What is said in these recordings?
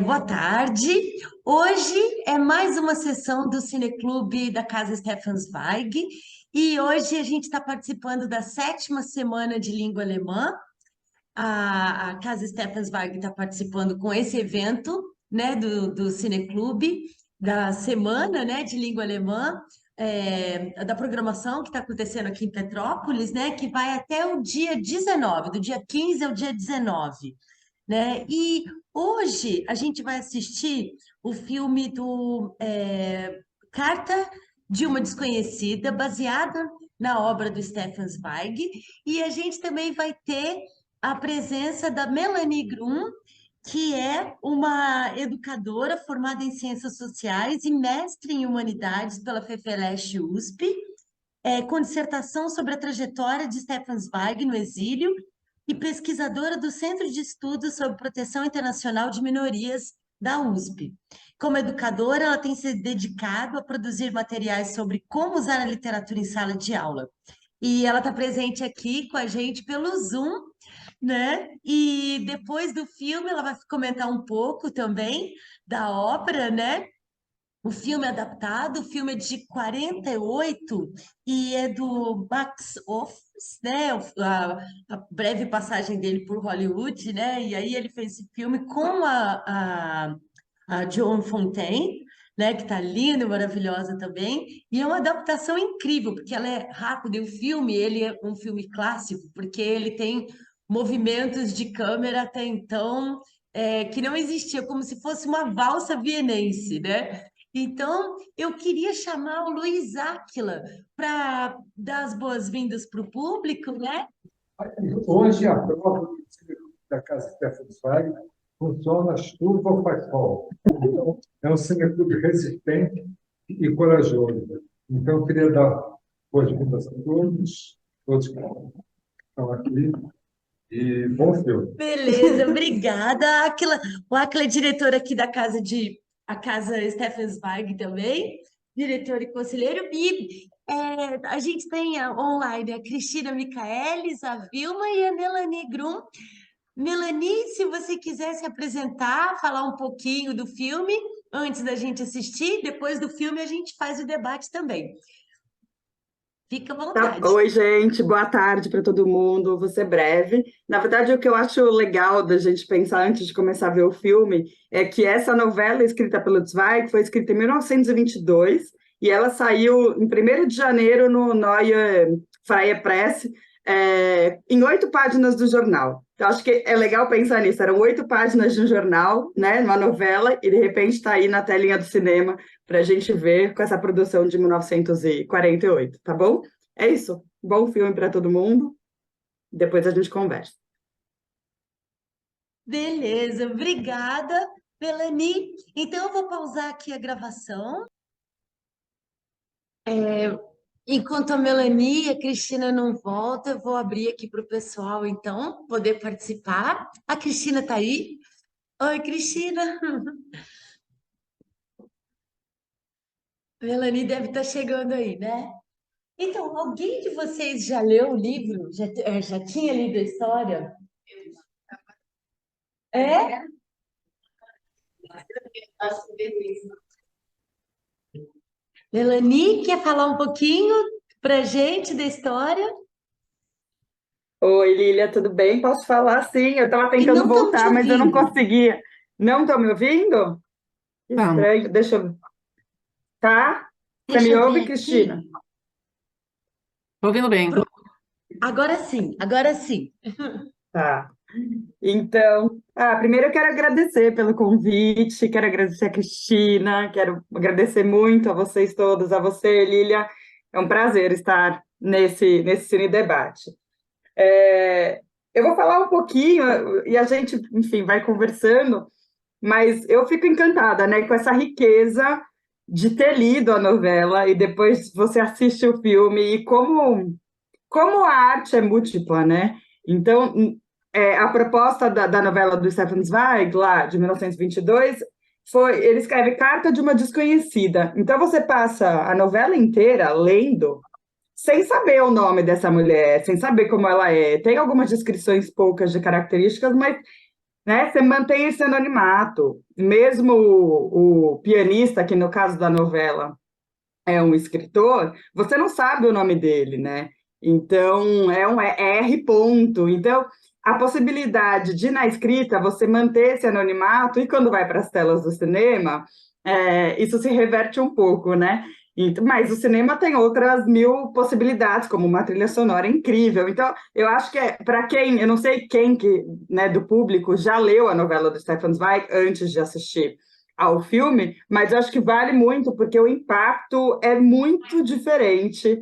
Boa tarde. Hoje é mais uma sessão do Cineclube da Casa Stefan Zweig e hoje a gente está participando da sétima semana de língua alemã. A Casa Stefan Zweig está participando com esse evento, né, do Cineclube, da semana, né, de língua alemã, da programação que está acontecendo aqui em Petrópolis, né, que vai até o dia 19, do dia 15 ao dia 19, né? E hoje a gente vai assistir o filme Carta de uma Desconhecida, baseada na obra do Stefan Zweig, e a gente também vai ter a presença da Melanie Grum, que é uma educadora formada em Ciências Sociais e mestre em Humanidades pela FEFELESH USP, com dissertação sobre a trajetória de Stefan Zweig no exílio e pesquisadora do Centro de Estudos sobre Proteção Internacional de Minorias da USP. Como educadora, ela tem se dedicado a produzir materiais sobre como usar a literatura em sala de aula. E ela está presente aqui com a gente pelo Zoom, né? E depois do filme, ela vai comentar um pouco também da obra, né? O filme é adaptado, o filme é de 48 e é do Max Ophüls, né? A breve passagem dele por Hollywood, né? E aí ele fez esse filme com a Joan Fontaine, né? Que tá linda e maravilhosa também. E é uma adaptação incrível, porque ela é rápida. E o filme, ele é um filme clássico, porque ele tem movimentos de câmera até então que não existia, como se fosse uma valsa vienense, né? Então, eu queria chamar o Luiz Áquila para dar as boas-vindas para o público, né? Hoje, a prova do Cineclube da Casa Stefan Zweig funciona chuva ou faz sol. Então, é um cineclube resistente e corajoso. Então, eu queria dar boas-vindas a todos que estão aqui, e bom filme. Beleza, obrigada, Áquila. O Áquila é diretor aqui da a Casa Stefan Zweig também, diretor e conselheiro. E a gente tem online a Cristina Michaelis, a Vilma e a Melanie Grum. Melanie, se você quiser se apresentar, falar um pouquinho do filme antes da gente assistir, depois do filme a gente faz o debate também. Fica à Tá. vontade. Oi, gente, boa tarde para todo mundo. Vou ser breve. Na verdade, o que eu acho legal da gente pensar antes de começar a ver o filme é que essa novela escrita pelo Zweig foi escrita em 1922 e 22 e ela saiu em 1º de janeiro no Neue Freie Presse, em 8 páginas do jornal. Então, acho que é legal pensar nisso. Eram 8 páginas de um jornal, né, uma novela, e de repente está aí na telinha do cinema para a gente ver com essa produção de 1948, tá bom? É isso. Bom filme para todo mundo. Depois a gente conversa. Beleza, obrigada, Melanie. Então, eu vou pausar aqui a gravação. Enquanto a Melanie e a Cristina não voltam, eu vou abrir aqui para o pessoal, então, poder participar. A Cristina está aí? Oi, Cristina. Melanie deve estar chegando aí, né? Então, alguém de vocês já leu o livro? Já tinha lido a história? É? Melanie, quer falar um pouquinho pra gente da história? Oi, Lília, tudo bem? Posso falar? Sim, eu estava E tentando não estamos te voltar, mas eu não ouvindo. conseguia. Não estão me ouvindo? Vamos, Estranho. Deixa eu... Tá? Você Deixa me eu ouve, ver aqui. Cristina? tô ouvindo bem. Pronto. Agora sim, agora sim. Tá. Então, primeiro eu quero agradecer pelo convite, quero agradecer a Cristina, quero agradecer muito a vocês todos, a você, Lília. É um prazer estar nesse Cine Debate. Eu vou falar um pouquinho e a gente, enfim, vai conversando, mas eu fico encantada, né, com essa riqueza de ter lido a novela e depois você assiste o filme e como a arte é múltipla, né? Então, a proposta da novela do Stefan Zweig, lá de 1922, foi, ele escreve Carta de uma Desconhecida. Então, você passa a novela inteira lendo sem saber o nome dessa mulher, sem saber como ela é. Tem algumas descrições poucas de características, mas né? Você mantém esse anonimato. Mesmo o pianista, que no caso da novela é um escritor, você não sabe o nome dele, né? Então, é R ponto. Então, a possibilidade de, na escrita, você manter esse anonimato, e quando vai para as telas do cinema, isso se reverte um pouco, né? Mas o cinema tem outras mil possibilidades, como uma trilha sonora incrível. Então, eu acho que para quem, eu não sei quem que, né, do público já leu a novela do Stefan Zweig antes de assistir ao filme, mas eu acho que vale muito, porque o impacto é muito diferente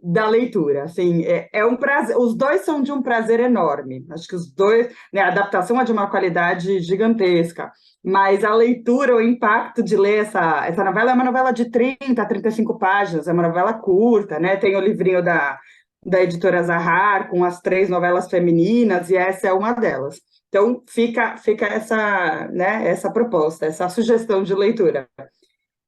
da leitura. Assim, é um prazer, os dois são de um prazer enorme. Acho que os dois, né, a adaptação é de uma qualidade gigantesca, mas a leitura, o impacto de ler essa novela é uma novela de 30 a 35 páginas, é uma novela curta, né? Tem o livrinho da editora Zahar, com as 3 novelas femininas, e essa é uma delas. Então, fica essa, né, essa proposta, essa sugestão de leitura.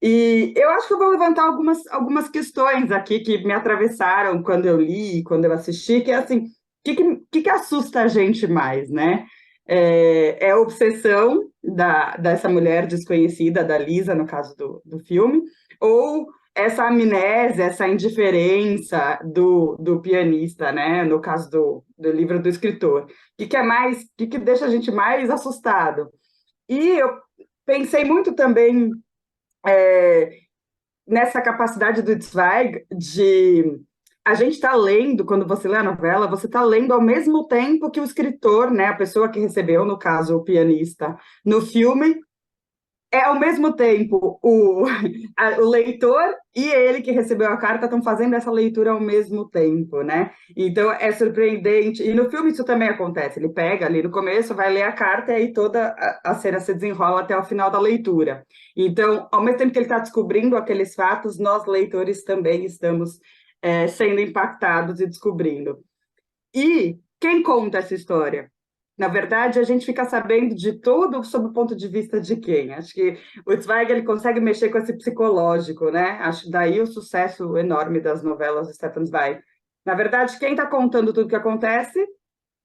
E eu acho que eu vou levantar algumas questões aqui que me atravessaram quando eu li, quando eu assisti, que é assim, o que assusta a gente mais, né? É a obsessão dessa mulher desconhecida, da Lisa, no caso do filme, ou essa amnésia, essa indiferença do pianista, né? No caso do livro do escritor. O que deixa a gente mais assustado? E eu pensei muito também nessa capacidade do Zweig de a gente está lendo, quando você lê a novela, você está lendo ao mesmo tempo que o escritor, né, a pessoa que recebeu, no caso, o pianista, no filme, é ao mesmo tempo o leitor e ele que recebeu a carta estão fazendo essa leitura ao mesmo tempo, né? Então é surpreendente. E no filme isso também acontece. Ele pega ali no começo, vai ler a carta e aí toda a cena se desenrola até o final da leitura. Então, ao mesmo tempo que ele está descobrindo aqueles fatos, nós leitores também estamos sendo impactados e descobrindo. E quem conta essa história? Na verdade, a gente fica sabendo de tudo sob o ponto de vista de quem? Acho que o Zweig ele consegue mexer com esse psicológico, né? Acho daí o sucesso enorme das novelas de Stefan Zweig. Na verdade, quem está contando tudo o que acontece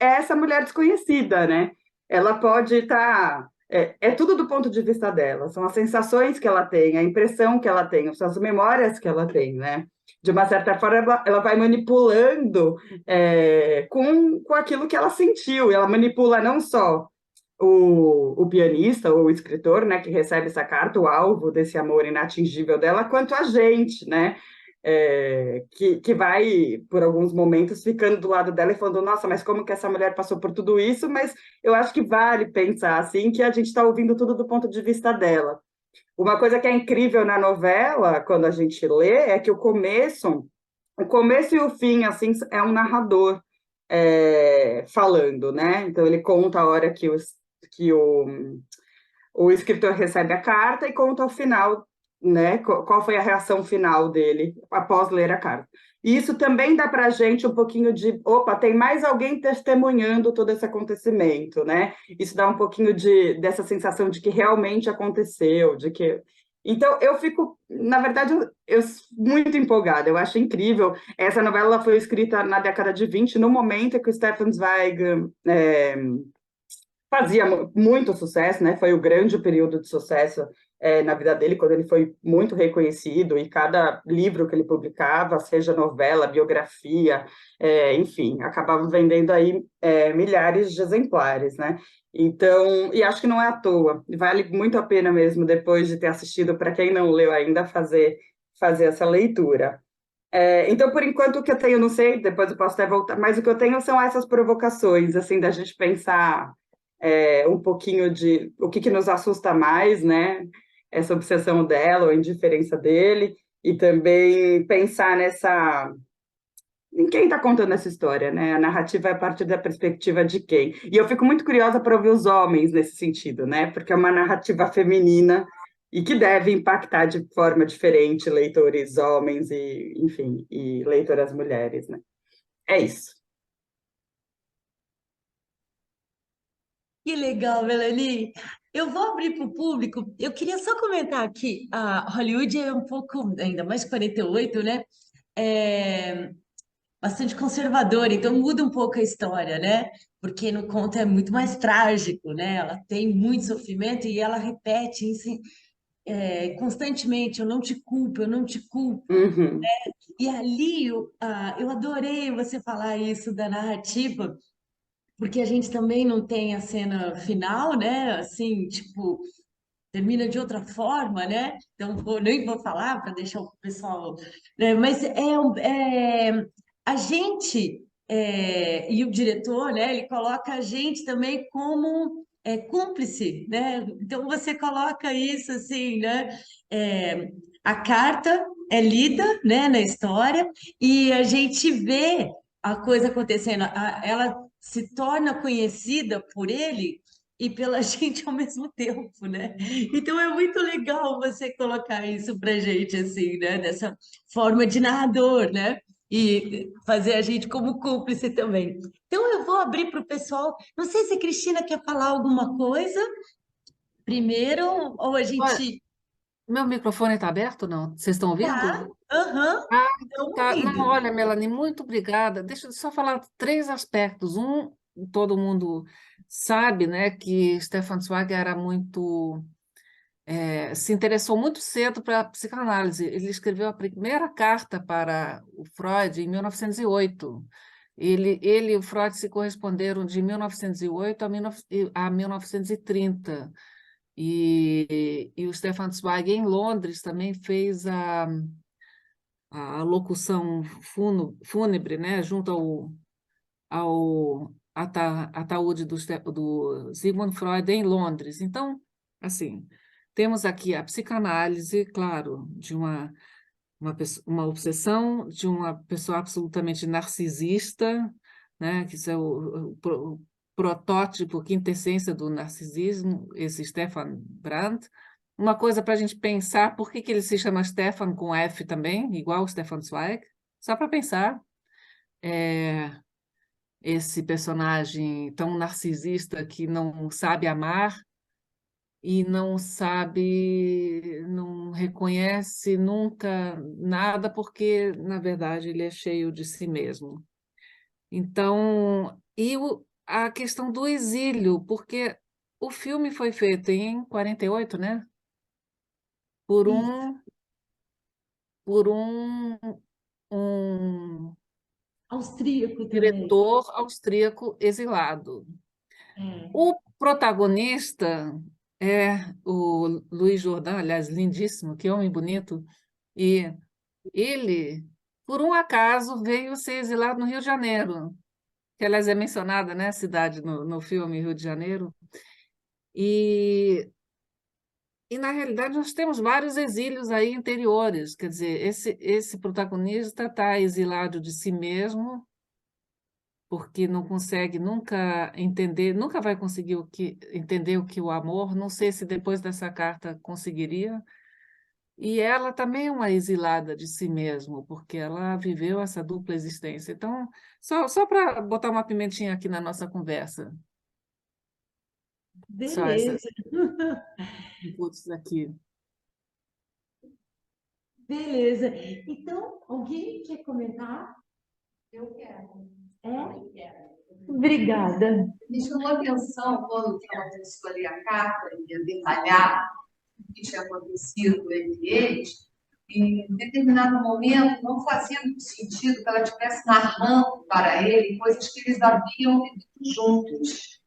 é essa mulher desconhecida, né? Ela pode estar. É tudo do ponto de vista dela, são as sensações que ela tem, a impressão que ela tem, são as memórias que ela tem, né? De uma certa forma, ela vai manipulando com aquilo que ela sentiu, e ela manipula não só o pianista ou o escritor, né, que recebe essa carta, o alvo desse amor inatingível dela, quanto a gente, né? Que vai, por alguns momentos, ficando do lado dela e falando, nossa, mas como que essa mulher passou por tudo isso? Mas eu acho que vale pensar, assim, que a gente está ouvindo tudo do ponto de vista dela. Uma coisa que é incrível na novela, quando a gente lê, é que o começo e o fim, assim, é um narrador falando, né? Então, ele conta a hora que o escritor recebe a carta e conta o final, né? Qual foi a reação final dele após ler a carta. E isso também dá para a gente um pouquinho de, opa, tem mais alguém testemunhando todo esse acontecimento, né? Isso dá um pouquinho dessa sensação de que realmente aconteceu, de que... Então, eu fico, na verdade, eu muito empolgada, eu acho incrível. Essa novela foi escrita na década de 20, no momento em que o Stefan Zweig fazia muito sucesso, né? Foi o grande período de sucesso na vida dele, quando ele foi muito reconhecido, e cada livro que ele publicava, seja novela, biografia, enfim, acabava vendendo aí milhares de exemplares, né? Então, e acho que não é à toa, vale muito a pena mesmo, depois de ter assistido, para quem não leu ainda, fazer essa leitura. Então, por enquanto, o que eu tenho, não sei, depois eu posso até voltar, mas o que eu tenho são essas provocações, assim, da gente pensar um pouquinho de o que nos assusta mais, né? Essa obsessão dela, ou a indiferença dele, e também pensar em quem está contando essa história, né? A narrativa é a partir da perspectiva de quem. E eu fico muito curiosa para ouvir os homens nesse sentido, né? Porque é uma narrativa feminina e que deve impactar de forma diferente leitores homens e, enfim, e leitoras mulheres, né? É isso. Que legal, Melanie. Eu vou abrir para o público. Eu queria só comentar aqui, a Hollywood é um pouco, ainda mais 48, né? É, bastante conservadora, então muda um pouco a história, né? Porque no conto é muito mais trágico, né? Ela tem muito sofrimento e ela repete isso, constantemente: eu não te culpo, eu não te culpo. Uhum. E ali eu adorei você falar isso da narrativa, porque a gente também não tem a cena final, né? Assim, tipo, termina de outra forma, né? Então, nem vou falar para deixar o pessoal, né? Mas a gente, e o diretor, né? Ele coloca a gente também como cúmplice, né? Então, você coloca isso assim, né? É, a carta é lida, né, na história, e a gente vê a coisa acontecendo. Ela se torna conhecida por ele e pela gente ao mesmo tempo, né? Então é muito legal você colocar isso pra gente assim, né? Dessa forma de narrador, né? E fazer a gente como cúmplice também. Então eu vou abrir para o pessoal. Não sei se a Cristina quer falar alguma coisa primeiro ou a Olha, gente meu microfone está aberto, não? Vocês estão tá. ouvindo? Aham, Ah, então estão tá. Não, ouvindo. olha, Melanie, muito obrigada. Deixa eu só falar três aspectos. Um, todo mundo sabe, né, que Stefan Zweig era muito, se interessou muito cedo para a psicanálise. Ele escreveu a primeira carta para o Freud em 1908. Ele e o Freud se corresponderam de 1908 a 1930. E o Stefan Zweig, em Londres, também fez a locução fúnebre, né, junto ao ataúde do Sigmund Freud em Londres. Então, assim, temos aqui a psicanálise, claro, de uma obsessão de uma pessoa absolutamente narcisista, né, que isso é o protótipo, quintessência do narcisismo, esse Stefan Brandt. Uma coisa para a gente pensar, por que que ele se chama Stefan com F também, igual o Stefan Zweig? Só para pensar, é, esse personagem tão narcisista que não sabe amar e não sabe, não reconhece nunca nada, porque, na verdade, ele é cheio de si mesmo. Então, a questão do exílio, porque o filme foi feito em 48, né? Por Isso. um, por um Austríaco também. diretor austríaco exilado. É. O protagonista é o Luiz Jordan, aliás, lindíssimo, que homem bonito, e ele, por um acaso, veio ser exilado no Rio de Janeiro, que, aliás, é mencionada, né, a cidade no filme Rio de Janeiro, e, na realidade, nós temos vários exílios aí interiores, quer dizer, esse protagonista está exilado de si mesmo, porque não consegue nunca entender, nunca vai conseguir entender o que o amor, não sei se depois dessa carta conseguiria. E ela também é uma exilada de si mesma, porque ela viveu essa dupla existência. Então, só para botar uma pimentinha aqui na nossa conversa, só esses Beleza. inputs aqui. Beleza. Então, alguém quer comentar? Eu quero. É? Eu quero. Obrigada. Me chamou a atenção quando ela começou a ler a carta e a detalhar o que tinha acontecido entre eles. Em determinado momento, não fazia muito sentido que ela estivesse narrando para ele coisas que eles haviam vivido juntos.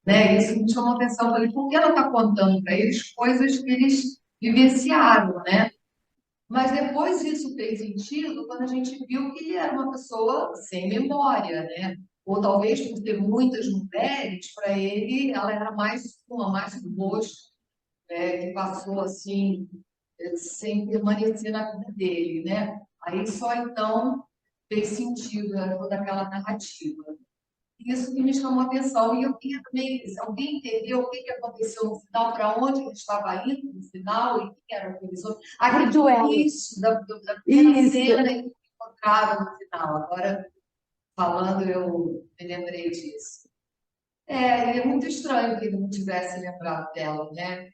Né? Isso me chamou a atenção. Eu falei, por que ela está contando para eles coisas que eles vivenciaram, né? Mas depois isso fez sentido quando a gente viu que ele era uma pessoa sem memória, né? Ou talvez por ter muitas mulheres, para ele ela era mais uma, mais do rosto, né? Que passou assim, sem permanecer na vida dele, né? Aí só então fez sentido, né, toda aquela narrativa. Isso que me chamou a atenção. E eu queria também, se alguém entendeu o que aconteceu no final, para onde ele estava indo no final, e quem era o professor. Aquele do início, da primeira Isso. cena em que encontraram no final. Agora, falando, eu me lembrei disso. E é muito estranho que ele não tivesse lembrado dela, né?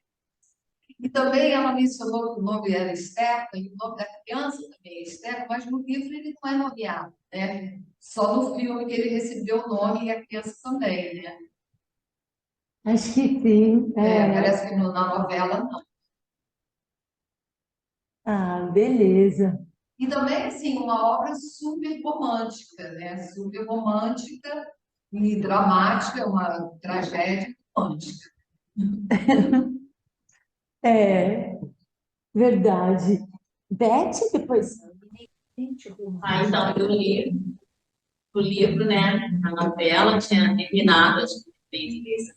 E também ela mencionou que o nome era Stefan, e o nome da criança também é Stefan, mas no livro ele não é nomeado, né? Só no filme que ele recebeu o nome e a criança também, né? Acho que sim. Parece que na novela não. Ah, beleza. E também, assim, uma obra super romântica, né? Super romântica e dramática, uma tragédia romântica. É, verdade. Beth, depois. Então, eu li o livro, né? A novela tinha terminado, acho que fez isso.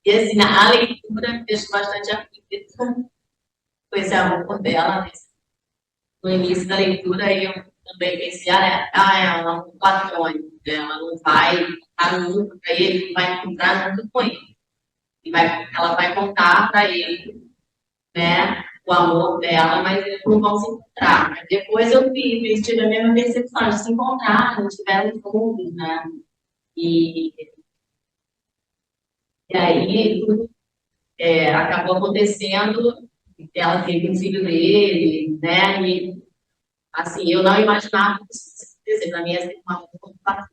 E assim, a leitura me deixou bastante aflita com esse amor dela, né? No início da leitura, eu também pensei, ela é um platônico, né? Ela não vai contar nunca para ele, não vai encontrar junto com ele. Ela vai contar para ele, né, o amor dela, mas eles não vão se encontrar. Mas depois eu vi, eles tiveram a mesma percepção, eles se encontraram, tiveram juntos, né? E, e aí tudo acabou acontecendo, ela teve um filho dele, né? E assim, eu não imaginava que isso fosse acontecer. Para mim, essa é uma coisa. Não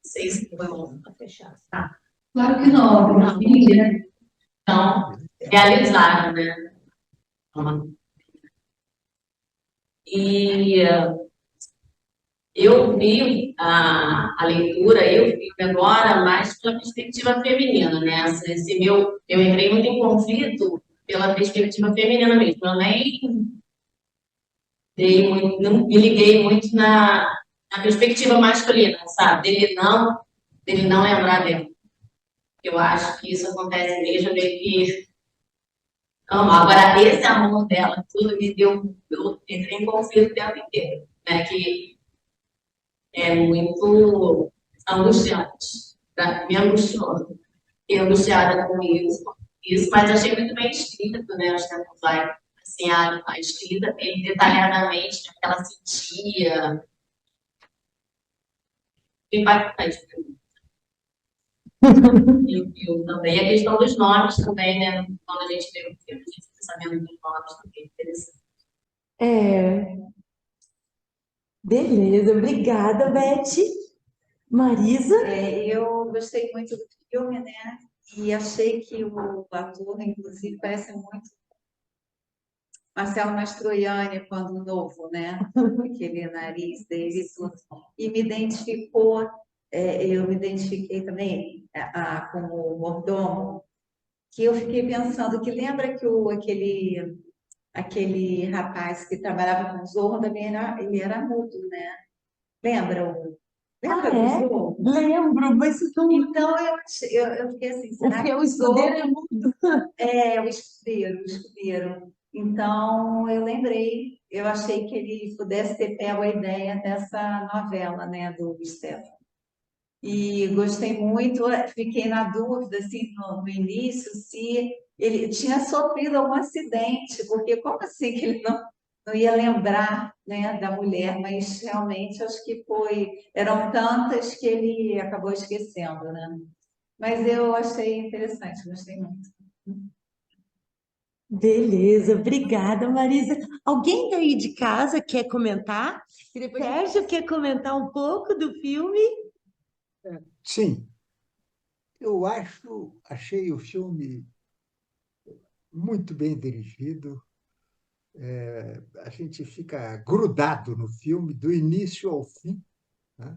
sei se foi bom para fechar. Tá. Claro que não, Não. filha. Então, realizaram, né? E eu vi a leitura, eu vi agora mais pela perspectiva feminina, né? Eu entrei muito em conflito pela perspectiva feminina mesmo. Eu nem não me liguei muito na perspectiva masculina, sabe? Dele não lembrar dela. Eu acho que isso acontece mesmo, meio que ama. Agora, esse amor dela, tudo me deu. Eu entrei em conflito o tempo inteiro, né? Que é muito angustiante. Me angustiou. Fiquei angustiada com isso, mas achei muito bem escrito, né? Acho que vai, assim, a escrita bem detalhadamente, né, o que ela sentia, impactante para mim. E também a questão dos nomes também, né? Quando a gente vê o filme, a gente fica sabendo dos nomes também, é interessante. É, beleza. Obrigada, Beth. Marisa? Eu gostei muito do filme, né? E achei que o ator, inclusive, parece muito Marcelo Mastroianni quando novo, né? Aquele nariz dele e tudo. E me identificou, eu me identifiquei também com o mordomo, que eu fiquei pensando que lembra que aquele rapaz que trabalhava com o Zorro também ele era mudo, né? Lembra? Lembra do Zorro? Lembro, mas não. Então eu fiquei assim, será Porque que o o Zorro escudeiro é mudo. o escudeiro, o escudeiro. Então, eu lembrei, eu achei que ele pudesse ter pego a ideia dessa novela, né, do Stefan. E gostei muito, fiquei na dúvida, assim, no início, se ele tinha sofrido algum acidente, porque como assim que ele não ia lembrar, né, da mulher, mas realmente acho que eram tantas que ele acabou esquecendo, né? Mas eu achei interessante, gostei muito. Beleza, obrigada, Marisa. Alguém daí de casa quer comentar? Sérgio, quer comentar um pouco do filme? Sim, achei o filme muito bem dirigido. A gente fica grudado no filme do início ao fim, né?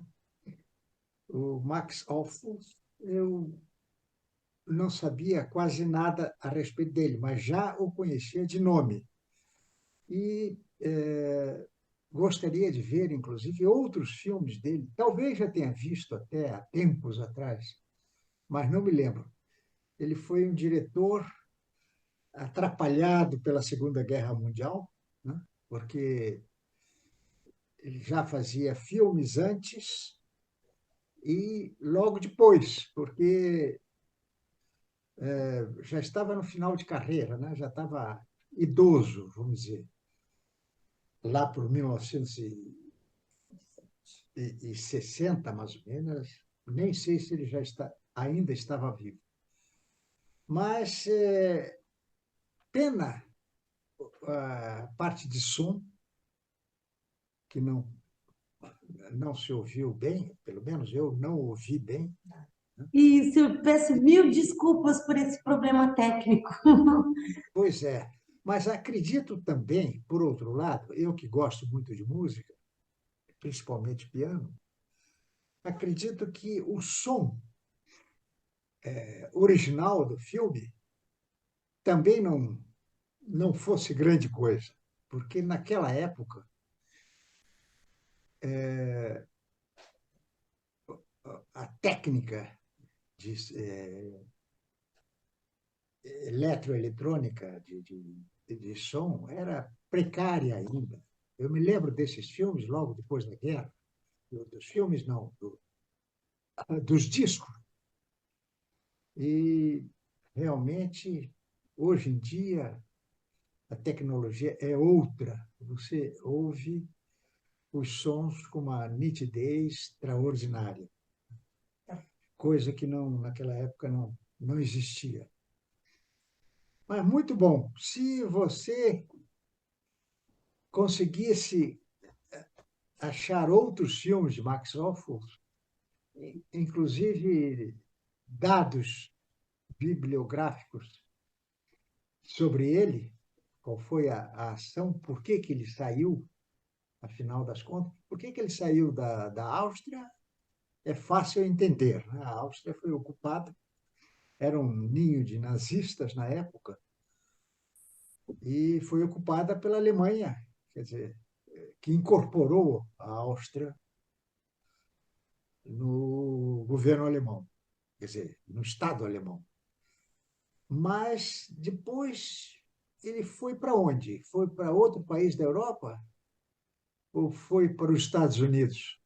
O Max Ophüls, eu não sabia quase nada a respeito dele, mas já o conhecia de nome. E gostaria de ver, inclusive, outros filmes dele. Talvez já tenha visto até há tempos atrás, mas não me lembro. Ele foi um diretor atrapalhado pela Segunda Guerra Mundial, né? Porque ele já fazia filmes antes e logo depois, porque já estava no final de carreira, né? Já estava idoso, vamos dizer, lá por 1960, mais ou menos. Nem sei se ele ainda estava vivo. Mas Pena a parte de som, que não se ouviu bem, pelo menos eu não ouvi bem. Isso, eu peço mil desculpas por esse problema técnico. Pois é, mas acredito também, por outro lado, eu que gosto muito de música, principalmente piano, acredito que o som original do filme também não fosse grande coisa, porque naquela época a técnica de eletroeletrônica de som era precária ainda. Eu me lembro desses filmes logo depois da guerra, dos filmes não, dos discos. E realmente, hoje em dia, a tecnologia é outra. Você ouve os sons com uma nitidez extraordinária, coisa que naquela época não existia. Mas muito bom. Se você conseguisse achar outros filmes de Max Hoffman, inclusive dados bibliográficos sobre ele, qual foi a ação, por que ele saiu, afinal das contas, por que ele saiu da Áustria, é fácil entender. Né? A Áustria foi ocupada, era um ninho de nazistas na época, e foi ocupada pela Alemanha, quer dizer, que incorporou a Áustria no governo alemão, quer dizer, no Estado alemão. Mas depois ele foi para onde? Foi para outro país da Europa ou foi para os Estados Unidos?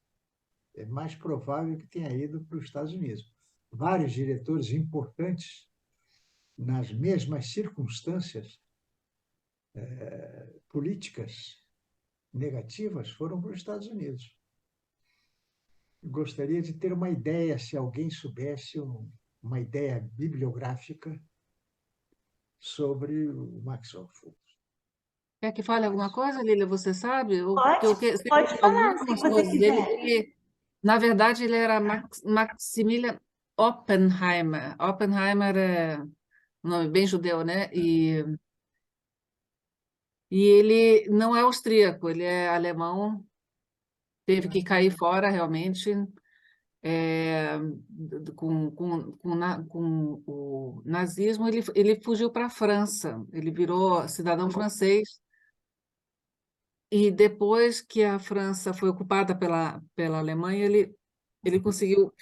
É mais provável que tenha ido para os Estados Unidos. Vários diretores importantes, nas mesmas circunstâncias políticas negativas, foram para os Estados Unidos. Gostaria de ter uma ideia, se alguém soubesse uma ideia bibliográfica sobre o Max Hoffman. Quer que fale alguma coisa, Lília? Você sabe? Porque Pode, eu sei pode falar, se algumas você coisas dele. quiser. Na verdade, ele era Maximilian Oppenheimer. Oppenheimer é um nome bem judeu, né? E ele não é austríaco, ele é alemão, teve que cair fora realmente. Com o nazismo, ele fugiu para a França, ele virou cidadão francês, e depois que a França foi ocupada pela Alemanha, ele conseguiu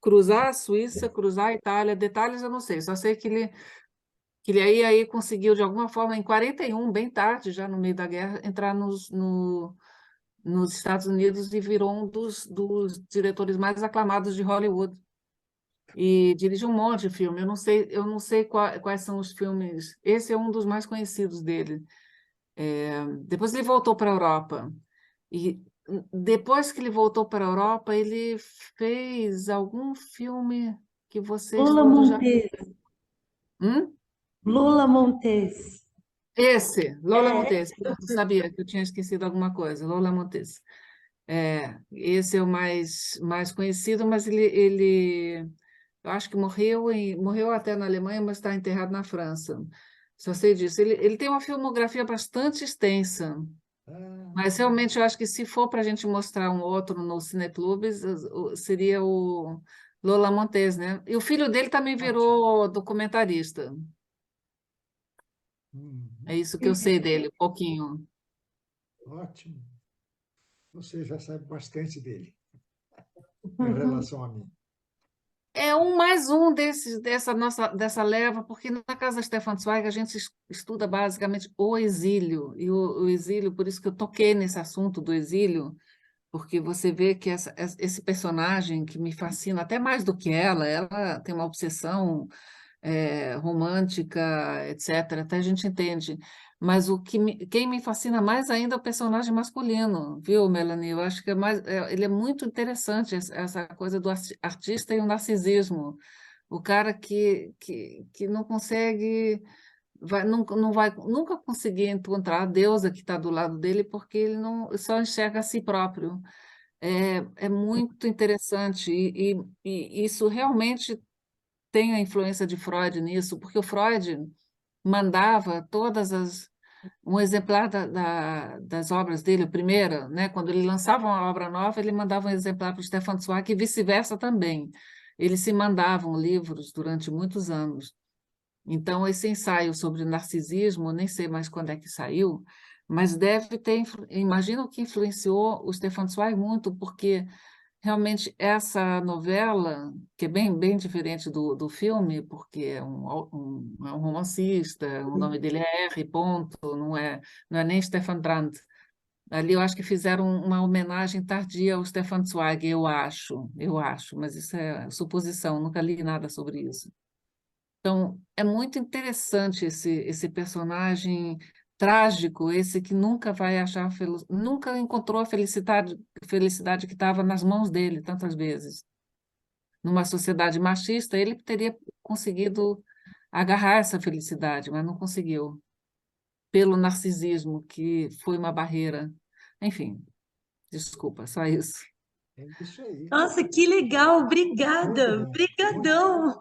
cruzar a Suíça, cruzar a Itália, detalhes eu não sei, só sei que ele aí conseguiu, de alguma forma, em 41, bem tarde, já no meio da guerra, entrar nos Estados Unidos e virou um dos diretores mais aclamados de Hollywood. E dirige um monte de filme. Eu não sei quais são os filmes. Esse é um dos mais conhecidos dele. Depois ele voltou para a Europa. E depois que ele voltou para a Europa, ele fez algum filme que vocês Lola todos já... Montez. Hum? Lola Montez. Esse, Lola É, Montez. Eu sabia que eu tinha esquecido alguma coisa. Lola Montez. Esse é o mais conhecido, mas eu acho que morreu até na Alemanha, mas está enterrado na França. Só sei disso. Ele tem uma filmografia bastante extensa, mas realmente eu acho que se for para a gente mostrar um outro no Cineclubes, seria o Lola Montez, né? E o filho dele também virou documentarista. É isso que eu sei dele, um pouquinho. Ótimo. Você já sabe bastante dele em relação a mim. É mais um dessa leva, porque na casa da Stefan Zweig a gente estuda basicamente o exílio, e o exílio, por isso que eu toquei nesse assunto do exílio, porque você vê que esse personagem que me fascina até mais do que ela tem uma obsessão romântica, etc. Até a gente entende. Mas quem me fascina mais ainda é o personagem masculino, viu, Melanie? Eu acho que ele é muito interessante, essa coisa do artista e o narcisismo. O cara que não consegue não vai nunca conseguir encontrar a deusa que está do lado dele, porque ele não só enxerga a si próprio. É muito interessante, e isso realmente tem a influência de Freud nisso, porque o Freud mandava um exemplar das obras dele, a primeira, né? Quando ele lançava uma obra nova, ele mandava um exemplar para o Stefan Zweig e vice-versa também. Eles se mandavam livros durante muitos anos. Então, esse ensaio sobre narcisismo, nem sei mais quando é que saiu, mas deve ter, imagino que influenciou o Stefan Zweig muito, porque realmente essa novela, que é bem diferente do filme, porque é um romancista, o nome dele é R. Ponto, não é nem Stefan Brand. Ali eu acho que fizeram uma homenagem tardia ao Stefan Zweig, eu acho, mas isso é suposição, nunca li nada sobre isso. Então, é muito interessante esse personagem trágico, esse que nunca vai achar, nunca encontrou a felicidade que estava nas mãos dele tantas vezes. Numa sociedade machista, ele teria conseguido agarrar essa felicidade, mas não conseguiu, pelo narcisismo, que foi uma barreira. Enfim, desculpa, só isso. É isso aí. Nossa, que legal, obrigada, Muito bom. brigadão.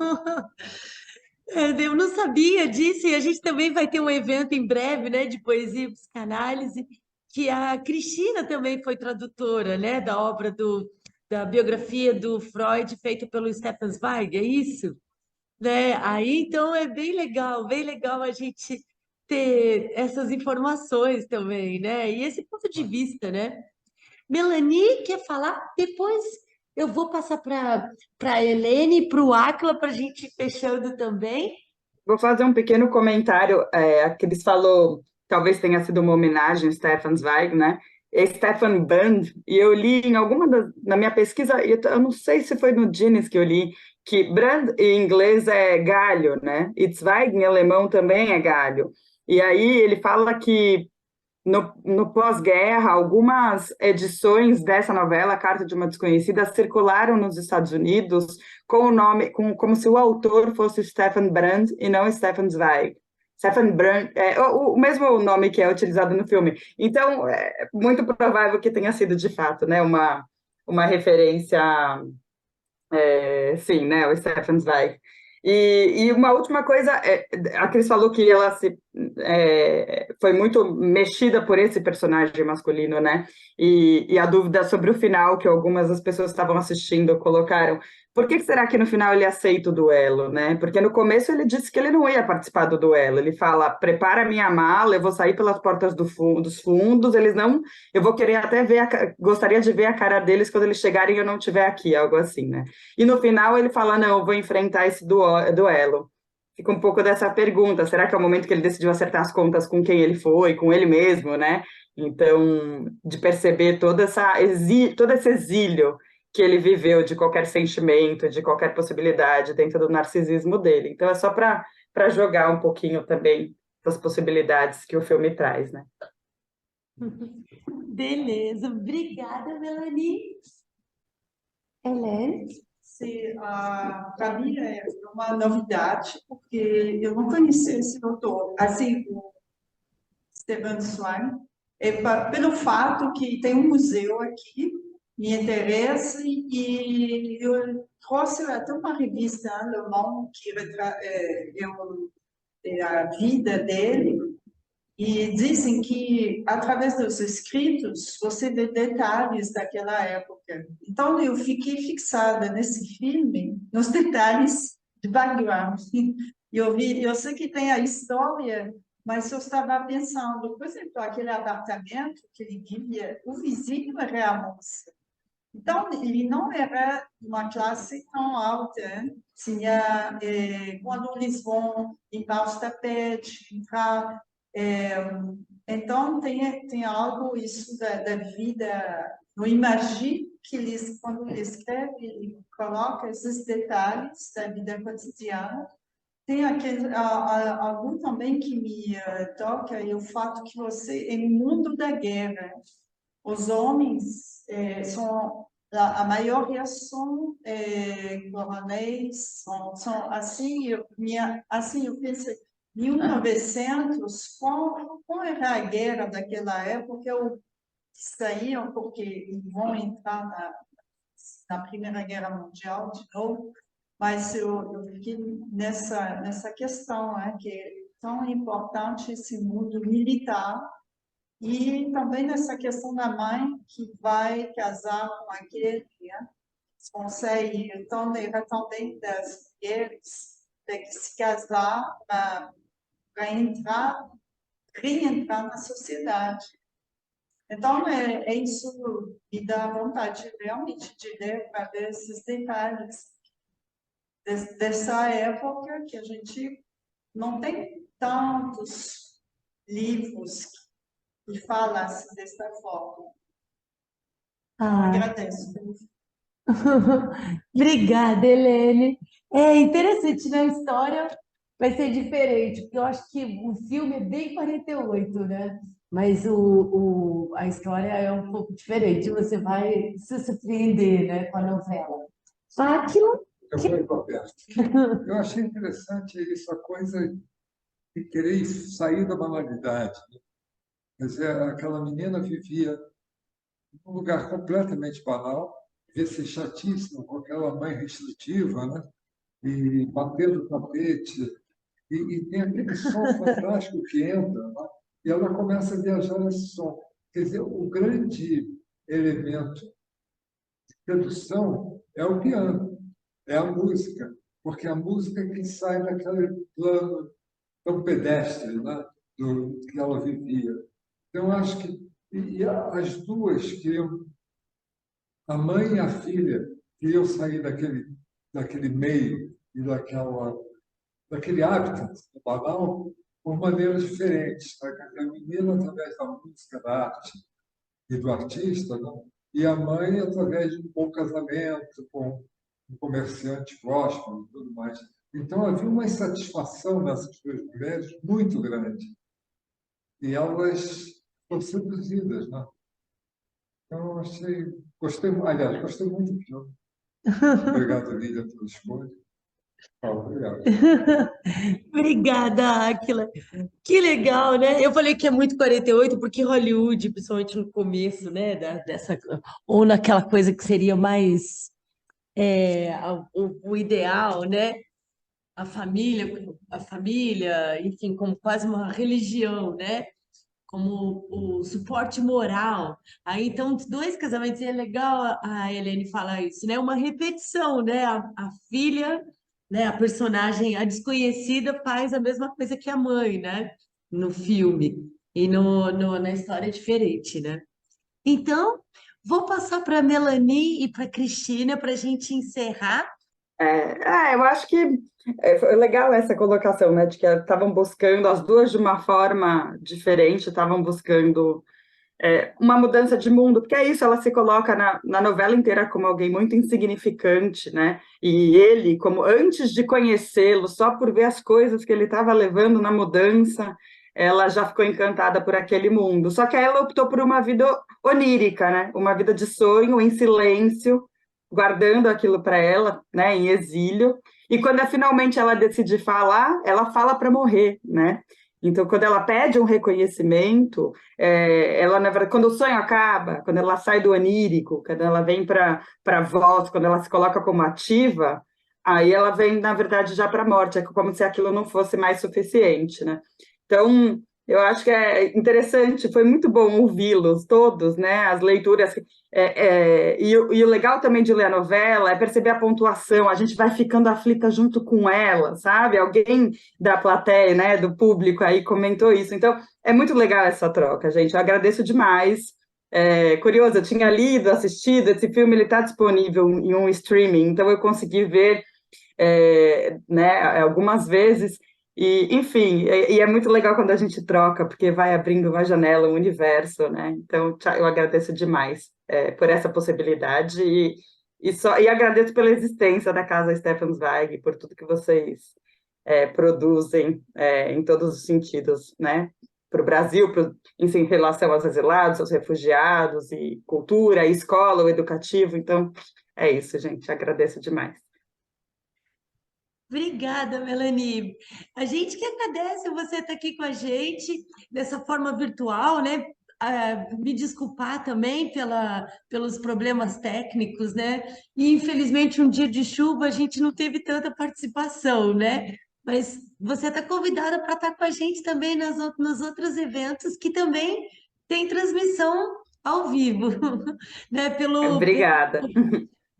Eu não sabia disso, e a gente também vai ter um evento em breve, né, de poesia e psicanálise, que a Cristina também foi tradutora, né, da obra da biografia do Freud, feita pelo Stefan Zweig, é isso? Né? Aí, então, é bem legal a gente ter essas informações também, né, e esse ponto de vista, né? Melanie quer falar? Depois eu vou passar para a Helene e para o Áquila para a gente ir fechando também. Vou fazer um pequeno comentário. A Cris falou, talvez tenha sido uma homenagem ao Stefan Zweig, né? É Stefan Brand, e eu li em na minha pesquisa, eu não sei se foi no Guinness que eu li, que Brand em inglês é galho, né? E Zweig em alemão também é galho. E aí ele fala que no pós-guerra, algumas edições dessa novela, Carta de uma Desconhecida, circularam nos Estados Unidos com o nome, como se o autor fosse Stefan Brand e não Stefan Zweig. Stefan Brand é o mesmo nome que é utilizado no filme. Então, é muito provável que tenha sido, de fato, né, uma referência, sim, né, o Stefan Zweig. E uma última coisa, a Cris falou que ela foi muito mexida por esse personagem masculino, né? E a dúvida sobre o final, que algumas das pessoas que estavam assistindo colocaram. Por que será que no final ele aceita o duelo, né? Porque no começo ele disse que ele não ia participar do duelo. Ele fala, prepara minha mala, eu vou sair pelas portas dos fundos, eles não... Eu vou querer até ver, gostaria de ver a cara deles quando eles chegarem e eu não estiver aqui, algo assim, né? E no final ele fala, não, eu vou enfrentar esse duelo. Fica um pouco dessa pergunta, será que é o momento que ele decidiu acertar as contas com quem ele foi, com ele mesmo, né? Então, de perceber todo esse exílio que ele viveu de qualquer sentimento, de qualquer possibilidade dentro do narcisismo dele. Então, é só para jogar um pouquinho também das possibilidades que o filme traz, né? Beleza, obrigada, Melanie. Helene? Sim, para mim é uma novidade, porque eu não conhecia esse autor, assim, o Stefan Zweig, pelo fato que tem um museu aqui, me interessa, e eu trouxe até uma revista alemã que retrata a vida dele, e dizem que, através dos escritos, você vê detalhes daquela época. Então, eu fiquei fixada nesse filme, nos detalhes de background. Eu sei que tem a história, mas eu estava pensando, por exemplo, aquele apartamento que ele vivia, o vizinho era a moça. Então, ele não era de uma classe tão alta. Tinha, quando eles vão limpar os tapetes, entrar... então, tem algo isso da vida. Eu imagino que eles, quando ele escreve, ele coloca esses detalhes da vida cotidiana. Tem algo também que me toca, é o fato que você, em mundo da guerra, os homens são a maior reação, coronéis, são assim, assim eu pensei, 1900, qual era a guerra daquela época? Saíam porque vão entrar na Primeira Guerra Mundial de novo, mas eu fiquei nessa questão, né, que é tão importante esse mundo militar, e também nessa questão da mãe que vai casar com aquele, né, consegue, então, era também das mulheres ter que se casar para reentrar na sociedade. Então, isso me dá vontade realmente de ler para ver esses detalhes dessa época que a gente não tem tantos livros que falam assim dessa forma. Ah, Agradeço. obrigada, Helene. É interessante, né? A história vai ser diferente, porque eu acho que o filme é bem 48, né? Mas a história é um pouco diferente. Você vai se surpreender, né, com a novela. Aquilo. Eu vou ir para perto. Eu achei interessante essa coisa de querer sair da banalidade. Quer dizer, aquela menina vivia num lugar completamente banal, devia ser chatíssimo, com aquela mãe restritiva, né? E batendo o tapete, e tem aquele som fantástico que entra, né? E ela começa a viajar nesse som. Quer dizer, o grande elemento de sedução é o piano, é a música, porque a música é que sai daquele plano tão pedestre, né? Do que ela vivia. Então, eu acho que as duas queriam, a mãe e a filha, queriam sair daquele meio e daquele hábitat banal por maneiras diferentes. Tá? A menina, através da música, da arte e do artista, né? E a mãe, através de um bom casamento com um comerciante próspero e tudo mais. Então, havia uma insatisfação nessas duas mulheres muito grande. E elas foram seduzidas, né? Então, aliás, gostei muito do filme. Obrigado, Lídia, pela escolha. Obrigado. Obrigada, Áquila. Que legal, né? Eu falei que é muito 48 porque Hollywood, principalmente no começo, né, ou naquela coisa que seria mais o ideal, né? A família, enfim, como quase uma religião, né? Como o suporte moral. Aí, então, os dois casamentos, e é legal a Helene falar isso, né? Uma repetição, né? A filha, né? A personagem, a desconhecida, faz a mesma coisa que a mãe, né? No filme. E na história é diferente, né? Então, vou passar para a Melanie e para a Cristina para a gente encerrar. Eu acho que foi legal essa colocação, né, de que estavam buscando, as duas de uma forma diferente, estavam buscando uma mudança de mundo, porque é isso, ela se coloca na novela inteira como alguém muito insignificante, né, e ele, como antes de conhecê-lo, só por ver as coisas que ele estava levando na mudança, ela já ficou encantada por aquele mundo, só que aí ela optou por uma vida onírica, né, uma vida de sonho, em silêncio, guardando aquilo para ela, né, em exílio, e quando finalmente ela decide falar, ela fala para morrer, né, então quando ela pede um reconhecimento, ela, na verdade, quando o sonho acaba, quando ela sai do onírico, quando ela vem para a voz, quando ela se coloca como ativa, aí ela vem, na verdade, já para a morte, é como se aquilo não fosse mais suficiente, né? Então, eu acho que é interessante, foi muito bom ouvi-los todos, né? As leituras. E o legal também de ler a novela é perceber a pontuação, a gente vai ficando aflita junto com ela, sabe? Alguém da plateia, né, do público aí comentou isso. Então, é muito legal essa troca, gente. Eu agradeço demais. Curioso, eu tinha lido, assistido, esse filme ele está disponível em um streaming, então eu consegui ver né, algumas vezes. E, enfim, é muito legal quando a gente troca, porque vai abrindo uma janela, um universo, né? Então, eu agradeço demais por essa possibilidade e agradeço pela existência da Casa Stefan Zweig, por tudo que vocês produzem em todos os sentidos, né? Para o Brasil, em relação aos exilados, aos refugiados, e cultura, e escola, o educativo. Então, é isso, gente. Agradeço demais. Obrigada, Melanie. A gente que agradece você estar aqui com a gente dessa forma virtual, né? Me desculpar também pelos problemas técnicos, né? E infelizmente um dia de chuva a gente não teve tanta participação, né? Mas você está convidada para estar com a gente também nos outros eventos que também tem transmissão ao vivo, né? Obrigada.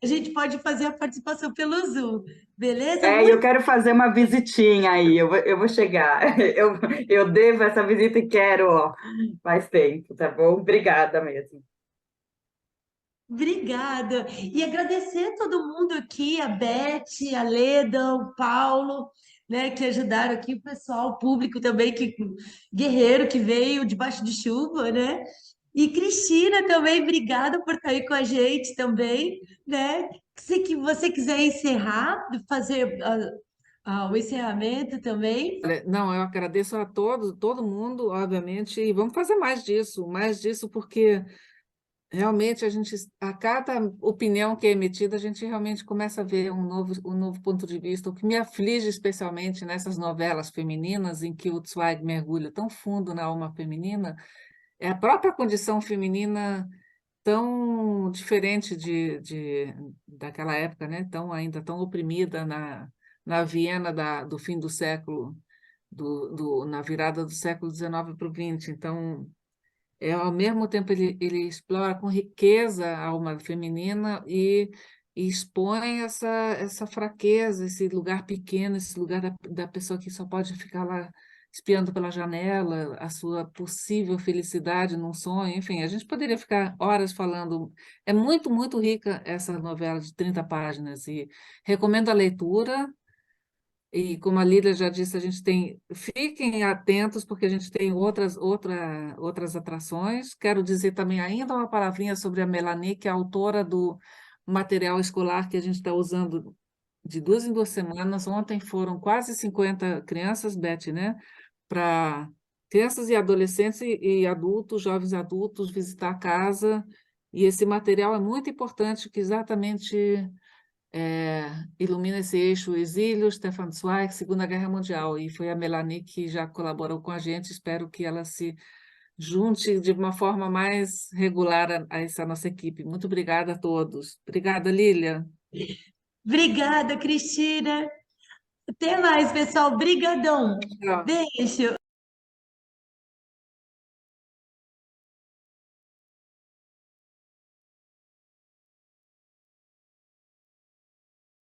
A gente pode fazer a participação pelo Zoom, beleza? É, e eu quero fazer uma visitinha aí, eu vou chegar. Eu devo essa visita e quero, ó, faz tempo, tá bom? Obrigada mesmo. Obrigada. E agradecer a todo mundo aqui, a Beth, a Leda, o Paulo, né, que ajudaram aqui, o pessoal, o público também, guerreiro que veio debaixo de chuva, né? E Cristina também, obrigada por estar aí com a gente também, né? Se você quiser encerrar, fazer o encerramento também. Olha, não, eu agradeço a todos, todo mundo, obviamente, e vamos fazer mais disso, porque realmente a cada opinião que é emitida, a gente realmente começa a ver um novo ponto de vista. O que me aflige especialmente nessas novelas femininas, em que o Zweig mergulha tão fundo na alma feminina, é a própria condição feminina tão diferente daquela época, né? Ainda tão oprimida na Viena do fim do século, na virada do século XIX para o XX. Então, ao mesmo tempo, ele explora com riqueza a alma feminina e expõe essa fraqueza, esse lugar pequeno, esse lugar da pessoa que só pode ficar lá espiando pela janela, a sua possível felicidade num sonho. Enfim, a gente poderia ficar horas falando. É muito, muito rica essa novela de 30 páginas e recomendo a leitura. E como a Lília já disse, fiquem atentos, porque a gente tem outras atrações. Quero dizer também ainda uma palavrinha sobre a Melanie, que é a autora do material escolar que a gente está usando de 2 em 2 semanas. Ontem foram quase 50 crianças, Beth, né? Para crianças e adolescentes e adultos, jovens adultos, visitar a casa. E esse material é muito importante, que exatamente ilumina esse eixo exílio, Stefan Zweig, Segunda Guerra Mundial, e foi a Melanie que já colaborou com a gente. Espero que ela se junte de uma forma mais regular a essa nossa equipe. Muito obrigada a todos. Obrigada, Lília. Obrigada, Cristina. Até mais, pessoal. Brigadão. Tchau. Beijo.